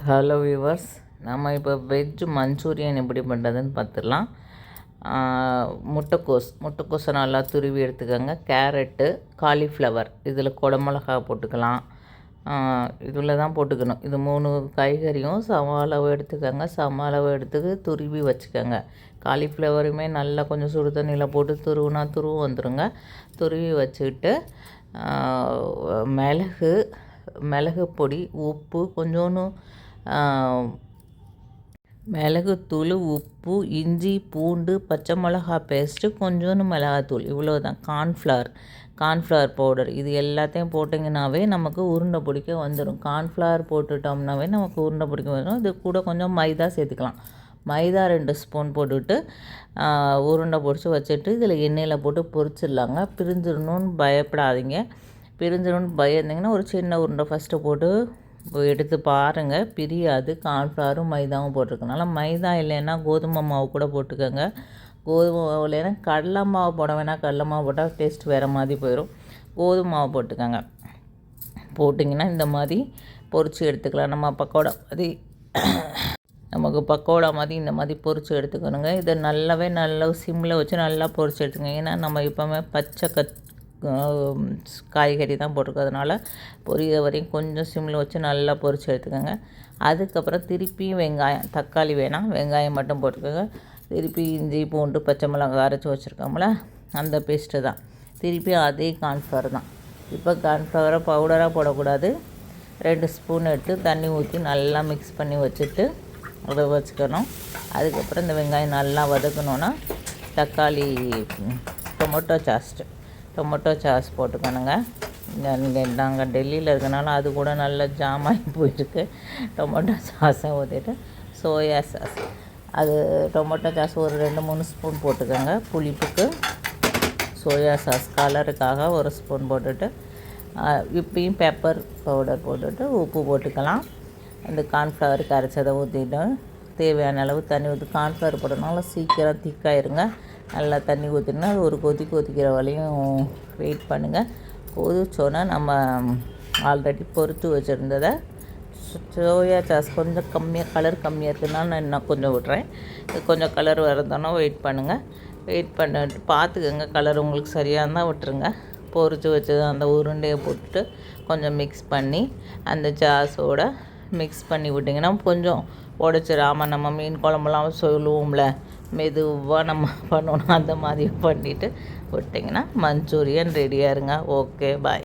Hello viewers, நம்ம இப்போ veg Manchurian எப்படி பண்ணுறதுன்னு பார்த்துடலாம். முட்டைக்கோஸை நல்லா துருவி எடுத்துக்கோங்க. கேரட்டு, காலிஃப்ளவர், இதில் குடமிளகா போட்டுக்கலாம். இதில் தான் போட்டுக்கணும். இது 3 காய்கறியும் சம அளவு எடுத்துக்கோங்க. சம அளவு எடுத்து துருவி வச்சுக்கோங்க. காலிஃப்ளவருமே நல்லா கொஞ்சம் சுடு தண்ணியில் போட்டு துருவு வந்துடுங்க. துருவி வச்சுக்கிட்டு மிளகு பொடி, உப்பு, கொஞ்சோண்டு மிளகுத்தூள், உப்பு, இஞ்சி, பூண்டு, பச்சை மிளகா பேஸ்ட்டு, கொஞ்சோண்டு மிளகாத்தூள், இவ்வளோ தான். கார்ன்ஃப்ளவர் பவுடர், இது எல்லாத்தையும் போட்டிங்கனாவே நமக்கு உருண்டை பிடிக்க வந்துடும். கார்ன்ஃப்ளவர் போட்டுட்டோம்னாவே நமக்கு உருண்டை பிடிக்க வந்துடும். இது கூட கொஞ்சம் மைதா சேர்த்துக்கலாம். மைதா 2 ஸ்பூன் போட்டுவிட்டு உருண்டை பிடிச்சி வச்சுட்டு இதில் எண்ணெயில் போட்டு பொரிச்சிடலாங்க. பிரிஞ்சிடணும்னு பயப்படாதீங்க. பிரிஞ்சிடணும்னு பயந்தீங்கன்னா ஒரு சின்ன உருண்டை ஃபஸ்ட்டு போட்டு எடுத்து பாருங்கள், பிரியாது. கார்ன்ஃப்ளவரும் மைதாவும் போட்டிருக்கனால. மைதா இல்லைன்னா கோதுமை மாவு கூட போட்டுக்கோங்க. கோதுமை மாவு இல்லைன்னா கடலை மாவு போட வேணால். கடலை மாவு போட்டால் டேஸ்ட் வேறு மாதிரி போயிடும். கோதுமை மாவு போட்டுக்கோங்க. போட்டிங்கன்னா இந்த மாதிரி பொரித்து எடுத்துக்கலாம். நமக்கு பக்கோடா மாதிரி இந்த மாதிரி பொரித்து எடுத்துக்கணுங்க. இதை நல்லா சிம்மில் வச்சு நல்லா பொரித்து எடுத்துக்கோங்க. ஏன்னா நம்ம எப்போவுமே பச்சை காய்கறி தான் போட்டிருக்கிறதுனால பொரியிற வரையும் கொஞ்சம் சிம்மில் வச்சு நல்லா பொரித்து எடுத்துக்கோங்க. அதுக்கப்புறம் திருப்பியும் தக்காளி வேணாம், வெங்காயம் மட்டும் போட்டுக்கோங்க. திருப்பி இஞ்சி, பூண்டு, பச்சை மிளகாய் அரைச்சி வச்சுருக்கோம்ல, அந்த பேஸ்ட்டு தான். திருப்பி அதே கார்ன்ஃப்ளவர் தான். இப்போ கார்ன்ஃப்ளவரை பவுடராக போடக்கூடாது. 2 ஸ்பூன் எடுத்து தண்ணி ஊற்றி நல்லா மிக்ஸ் பண்ணி வச்சுட்டு அதை வச்சுக்கணும். அதுக்கப்புறம் இந்த வெங்காயம் நல்லா வதக்கணுன்னா டொமேட்டோ சாஸ் போட்டுக்கணுங்க. நாங்கள் டெல்லியில் இருக்கனால அது கூட நல்லா ஜாமாகி போயிருக்கு. டொமேட்டோ சாஸை ஊற்றிட்டு சோயா சாஸ், அது டொமேட்டோ சாஸ் ஒரு 2-3 ஸ்பூன் போட்டுக்கோங்க. புளிப்புக்கு சோயா சாஸ் கலருக்காக 1 ஸ்பூன் போட்டுட்டு இப்பயும் பெப்பர் பவுடர் போட்டுட்டு உப்பு போட்டுக்கலாம். அந்த கார்ன்ஃப்ளவருக்கு அரைச்சதை ஊற்றிட்டு தேவையான அளவு தண்ணி ஊற்றி, கார்ன்ஃப்ளவர் போட்டனால சீக்கிரம் திக்காயிருங்க. நல்லா தண்ணி ஊற்றினா ஒரு கொதிக்கிற வரையும் வெயிட் பண்ணுங்கள். கொதிச்சோன்னா நம்ம ஆல்ரெடி பொரித்து வச்சுருந்ததை சோயா சாஸ் கொஞ்சம் கலர் கம்மியாக இருக்குதுனால நான் இன்னும் கொஞ்சம் விட்றேன். கொஞ்சம் கலர் வரதானோ வெயிட் பண்ணுங்கள். வெயிட் பண்ணிட்டு பார்த்துக்கோங்க. கலர் உங்களுக்கு சரியாக இருந்தால் விட்டுருங்க. பொரித்து வச்சது அந்த உருண்டையை போட்டுட்டு கொஞ்சம் மிக்ஸ் பண்ணி அந்த சாஸோட மிக்ஸ் பண்ணி விட்டிங்கன்னா கொஞ்சம் உடச்சிடாமல், நம்ம மீன் குழம்புலாம் சொல்லுவோம்ல, மெதுவாக நம்ம பண்ணணும், அந்த மாதிரி பண்ணிவிட்டு விட்டிங்கன்னா மஞ்சூரியன் ரெடியாக இருங்க. ஓகே, பாய்.